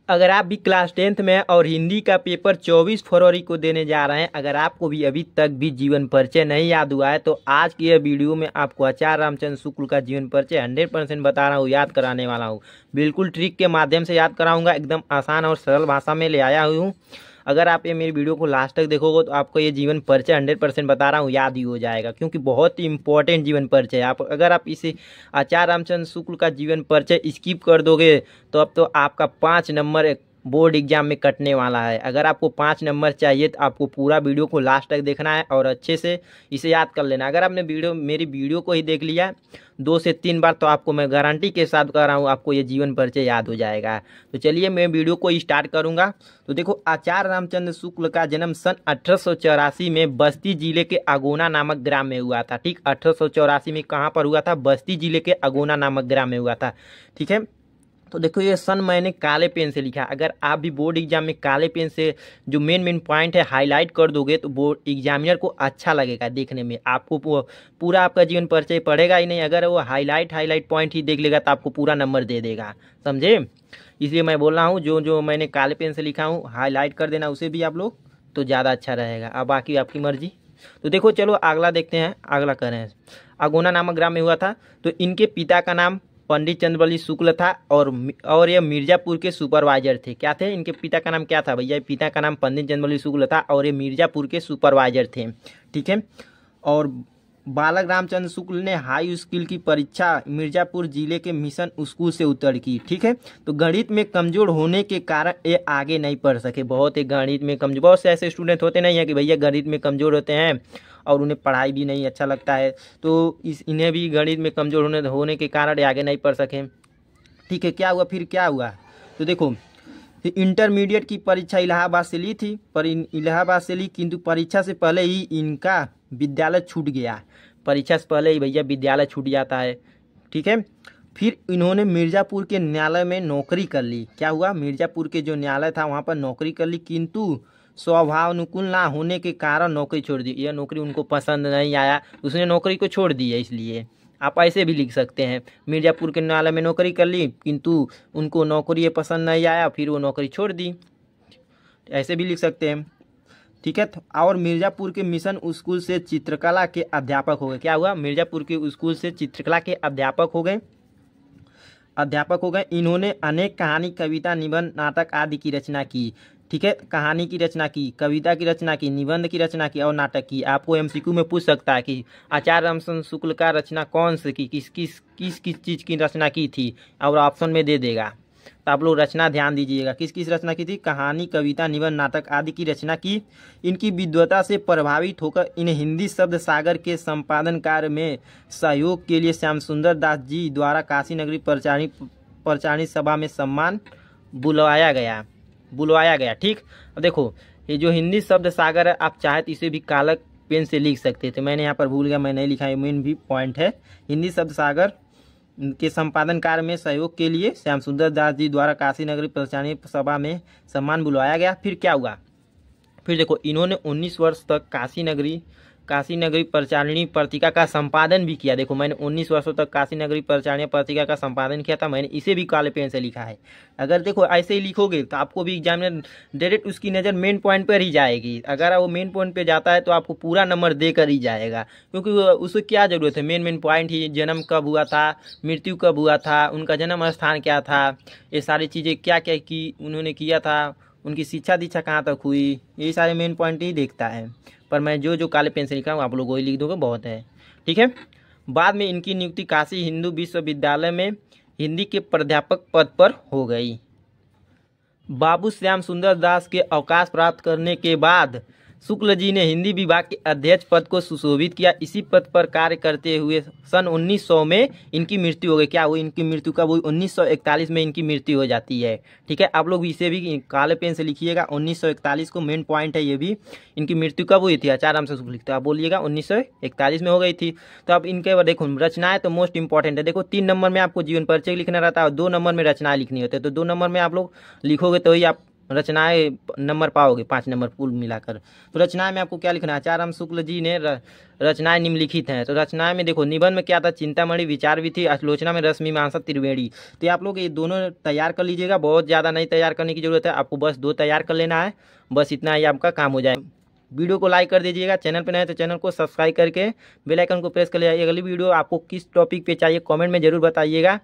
अगर आप भी क्लास 10th में और हिंदी का पेपर 24 फरवरी को देने जा रहे हैं, अगर आपको भी अभी तक भी जीवन परिचय नहीं याद हुआ है तो आज की यह वीडियो में आपको आचार्य रामचंद्र शुक्ल का जीवन परिचय 100% बता रहा हूँ, याद कराने वाला हूँ। बिल्कुल ट्रिक के माध्यम से याद कराऊंगा, एकदम आसान और सरल भाषा में ले आया हूँ। अगर आप ये मेरी वीडियो को लास्ट तक देखोगे तो आपको ये जीवन परिचय 100% बता रहा हूँ याद ही हो जाएगा, क्योंकि बहुत ही इंपॉर्टेंट जीवन परिचय है। अगर आप इसे आचार्य रामचंद्र शुक्ल का जीवन परिचय स्किप कर दोगे तो अब तो आपका 5 नंबर बोर्ड एग्जाम में कटने वाला है। अगर आपको 5 नंबर चाहिए तो आपको पूरा वीडियो को लास्ट तक देखना है और अच्छे से इसे याद कर लेना। अगर आपने मेरी वीडियो को ही देख लिया 2 से 3 बार तो आपको मैं गारंटी के साथ कह रहा हूँ आपको ये जीवन परिचय याद हो जाएगा। तो चलिए मैं वीडियो को स्टार्ट करूँगा। तो देखो, आचार्य रामचंद्र शुक्ल का जन्म सन 1884 में बस्ती जिले के अगोना नामक ग्राम में हुआ था। ठीक, 1884 में कहाँ पर हुआ था? बस्ती जिले के अगोना नामक ग्राम में हुआ था। ठीक है, तो देखो ये सन मैंने काले पेन से लिखा। अगर आप भी बोर्ड एग्जाम में काले पेन से जो मेन पॉइंट है हाईलाइट कर दोगे तो बोर्ड एग्जामिनर को अच्छा लगेगा देखने में। आपको पूरा आपका जीवन परिचय पढ़ेगा ही नहीं, अगर वो हाईलाइट पॉइंट ही देख लेगा तो आपको पूरा नंबर दे देगा, समझे? इसलिए मैं बोल रहा हूँ जो मैंने काले पेन से लिखा हूँ हाईलाइट कर देना उसे भी आप लोग, तो ज़्यादा अच्छा रहेगा। अब बाकी आपकी मर्जी। तो देखो चलो अगला देखते हैं, अगला कर रहे हैं। अगोना नामक ग्राम में हुआ था। तो इनके पिता का नाम पंडित चंद्रबली शुक्ल था और ये मिर्जापुर के सुपरवाइजर थे। क्या थे? इनके पिता का नाम क्या था भैया? पिता का नाम पंडित चंद्रबली शुक्ल था और ये मिर्जापुर के सुपरवाइजर थे। ठीक है, और बालक रामचंद्र शुक्ल ने हाई स्कूल की परीक्षा मिर्जापुर जिले के मिशन स्कूल से उत्तीर्ण की। ठीक है, तो गणित में कमजोर होने के कारण ये आगे नहीं पढ़ सके। बहुत ही गणित में कमजोर, बहुत से ऐसे स्टूडेंट होते नहीं है कि भैया गणित में कमजोर होते हैं और उन्हें पढ़ाई भी नहीं अच्छा लगता है, तो इन्हें भी गणित में कमजोर होने के कारण आगे नहीं पढ़ सके। ठीक है, क्या हुआ फिर? क्या हुआ तो देखो, इंटरमीडिएट की परीक्षा इलाहाबाद से ली थी, पर इलाहाबाद से ली, किंतु परीक्षा से पहले ही इनका विद्यालय छूट गया। परीक्षा से पहले ही भैया विद्यालय छूट जाता है। ठीक है, फिर इन्होंने मिर्ज़ापुर के न्यायालय में नौकरी कर ली। क्या हुआ? मिर्ज़ापुर के जो न्यायालय था वहाँ पर नौकरी कर ली, किंतु स्वभावानुकूल ना होने के कारण नौकरी छोड़ दी। यह नौकरी उनको पसंद नहीं आया, उसने नौकरी को छोड़ दी है। इसलिए आप ऐसे भी लिख सकते हैं, मिर्ज़ापुर के न्यायालय में नौकरी कर ली किंतु उनको नौकरी ये पसंद नहीं आया, फिर वो नौकरी छोड़ दी, ऐसे भी लिख सकते हैं। ठीक है, और मिर्ज़ापुर के मिशन स्कूल से चित्रकला के अध्यापक हो गए। क्या हुआ? मिर्ज़ापुर के स्कूल से चित्रकला के अध्यापक हो गए। इन्होंने अनेक कहानी, कविता, निबंध, नाटक आदि की रचना की। ठीक है, कहानी की रचना की, कविता की रचना की, निबंध की रचना की और नाटक की। आपको एमसीक्यू में पूछ सकता है कि आचार्य रामचंद्र शुक्ल का रचना कौन सी की, किस चीज़ की रचना की थी, और ऑप्शन में दे देगा। तो आप लोग रचना ध्यान दीजिएगा, किस किस रचना की थी? कहानी, कविता, निबंध, नाटक आदि की रचना की। इनकी विद्वता से प्रभावित होकर इन्हें हिंदी शब्द सागर के संपादन कार्य में सहयोग के लिए श्याम सुंदर दास जी द्वारा काशी नगरी परिचारिणी सभा में सम्मान बुलवाया गया। ठीक, अब देखो ये जो हिंदी शब्द सागर है, आप चाहे तो इसे भी काला पेन से लिख सकते थे, मैंने यहाँ पर भूल गया, मैं नहीं लिखा, ये मेन भी पॉइंट है। हिंदी शब्द सागर के संपादन कार्य में सहयोग के लिए श्याम सुंदर दास जी द्वारा काशी नगरी परिचारिणी सभा में सम्मान बुलवाया गया। फिर क्या हुआ? फिर देखो, इन्होंने 19 वर्ष तक काशी नगरी परिचारिणी पत्रिका का संपादन भी किया। देखो, मैंने 19 वर्षों तक काशी नगरी परिचारिणी पत्रिका का संपादन किया था, मैंने इसे भी काले पेन से लिखा है। अगर देखो ऐसे ही लिखोगे तो आपको भी एग्जामिनर डायरेक्ट उसकी नज़र मेन पॉइंट पर ही जाएगी। अगर वो मेन पॉइंट पर जाता है तो आपको पूरा नंबर देकर ही जाएगा, क्योंकि उसे क्या ज़रूरत है? मेन पॉइंट ही, जन्म कब हुआ था, मृत्यु कब हुआ था, उनका जन्म स्थान क्या था, ये सारी चीज़ें क्या क्या की उन्होंने किया था, उनकी शिक्षा दीक्षा कहाँ तक हुई, यही सारे मेन पॉइंट ही देखता है। पर मैं जो काले पेन से लिखा हूँ आप लोग वही लिख दोगे, बहुत है। ठीक है, बाद में इनकी नियुक्ति काशी हिंदू विश्वविद्यालय में हिंदी के प्राध्यापक पद पर हो गई। बाबू श्याम सुंदर दास के अवकाश प्राप्त करने के बाद शुक्ल जी ने हिंदी विभाग के अध्यक्ष पद को सुशोभित किया। इसी पद पर कार्य करते हुए सन 1900 में इनकी मृत्यु हो गई। क्या हुई? इनकी मृत्यु कब हुई? 1941 में इनकी मृत्यु हो जाती है। ठीक है, आप लोग इसे भी काले पेन से लिखिएगा, 1941 को मेन पॉइंट है ये भी। इनकी मृत्यु कब हुई थी? आचार्य रामचंद्र शुक्ल, तो आप बोलिएगा 1941 में हो गई थी। तो अब इनके देखो रचनाएं तो मोस्ट इंपॉर्टेंट है। देखो 3 नंबर में आपको जीवन परिचय लिखना रहता है और 2 नंबर में रचनाएं लिखनी होती है। तो 2 नंबर में आप लोग लिखोगे तो ही आप रचनाएं नंबर पाओगे 5 नंबर कुल मिलाकर। तो रचनाएं में आपको क्या लिखना है, आचार्य राम शुक्ल जी ने रचनाएं निम्नलिखित हैं। तो रचनाएं में देखो, निबंध में क्या था, चिंतामणि, विचार भी थी, आलोचना में रस मीमांसा त्रिवेणी। तो आप लोग ये दोनों तैयार कर लीजिएगा, बहुत ज़्यादा नहीं तैयार करने की जरूरत है, आपको बस 2 तैयार कर लेना है, बस इतना ही आपका काम हो जाए। वीडियो को लाइक कर दीजिएगा, चैनल पे नए हैं तो चैनल को सब्सक्राइब करके बेल आइकन को प्रेस कर लीजिए। अगली वीडियो आपको किस टॉपिक पे चाहिए कमेंट में जरूर बताइएगा।